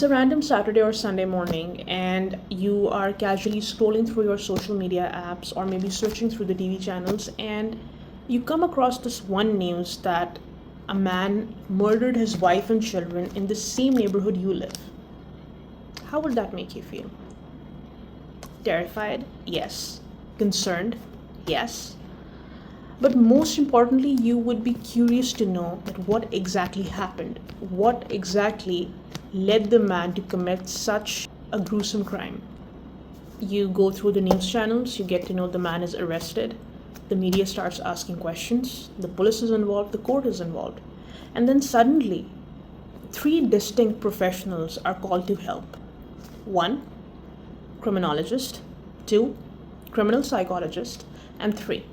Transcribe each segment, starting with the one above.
It's a random Saturday or Sunday morning, and you are casually scrolling through your social media apps or maybe searching through the TV channels, and you come across this one news that a man murdered his wife and children in the same neighborhood you live. How would that make you feel? Terrified? Yes. Concerned? Yes. But most importantly, you would be curious to know that what exactly happened, what exactly led the man to commit such a gruesome crime. You go through the news channels, you get to know the man is arrested, the media starts asking questions, the police is involved, the court is involved. And then suddenly, three distinct professionals are called to help. One, criminologist, two, criminal psychologist, and three,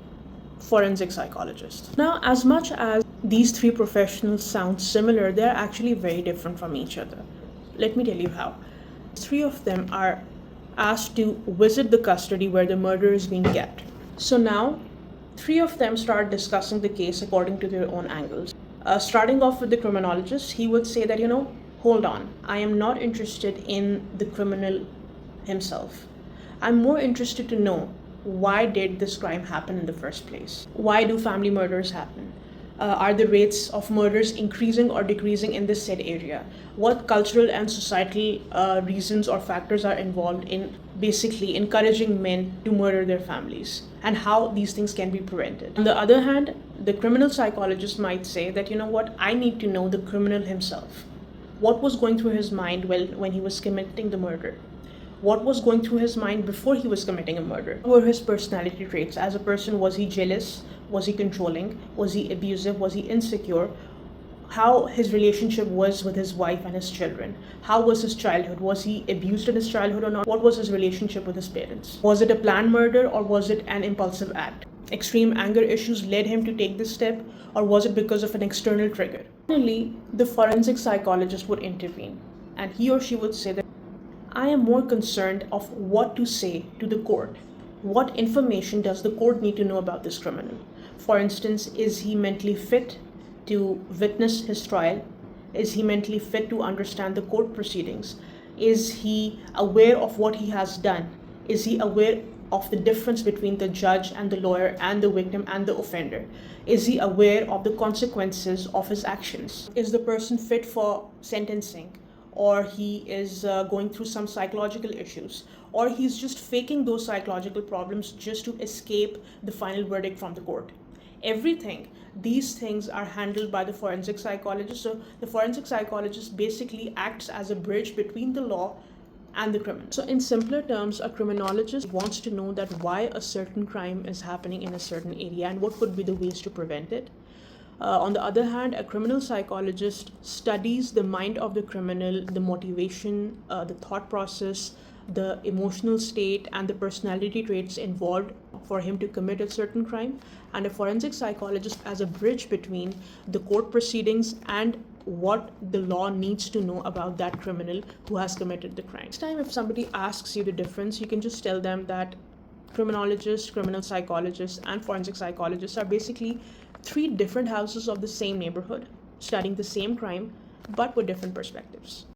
forensic psychologist. Now, as much as these three professionals sound similar, they're actually very different from each other. Let me tell you how. Three of them are asked to visit the custody where the murder is being kept. So now, three of them start discussing the case according to their own angles. Starting off with the criminologist, he would say that, hold on, I am not interested in the criminal himself. I'm more interested to know, why did this crime happen in the first place? Why do family murders happen? Are the rates of murders increasing or decreasing in this said area? What cultural and societal reasons or factors are involved in basically encouraging men to murder their families, and how these things can be prevented? On the other hand, the criminal psychologist might say that, I need to know the criminal himself. What was going through his mind when he was committing the murder? What was going through his mind before he was committing a murder? What were his personality traits? As a person, was he jealous? Was he controlling? Was he abusive? Was he insecure? How his relationship was with his wife and his children? How was his childhood? Was he abused in his childhood or not? What was his relationship with his parents? Was it a planned murder or was it an impulsive act? Extreme anger issues led him to take this step, or was it because of an external trigger? Finally, the forensic psychologist would intervene, and he or she would say that I am more concerned of what to say to the court. What information does the court need to know about this criminal? For instance, is he mentally fit to witness his trial? Is he mentally fit to understand the court proceedings? Is he aware of what he has done? Is he aware of the difference between the judge and the lawyer and the victim and the offender? Is he aware of the consequences of his actions? Is the person fit for sentencing? Or he is going through some psychological issues, or he's just faking those psychological problems just to escape the final verdict from the court. These things are handled by the forensic psychologist. So the forensic psychologist basically acts as a bridge between the law and the criminal. So in simpler terms, a criminologist wants to know that why a certain crime is happening in a certain area and what could be the ways to prevent it. On the other hand, a criminal psychologist studies the mind of the criminal, the motivation, the thought process, the emotional state, and the personality traits involved for him to commit a certain crime. And a forensic psychologist as a bridge between the court proceedings and what the law needs to know about that criminal who has committed the crime. Next time, if somebody asks you the difference, you can just tell them that criminologists, criminal psychologists, and forensic psychologists are basically three different houses of the same neighborhood, studying the same crime, but with different perspectives.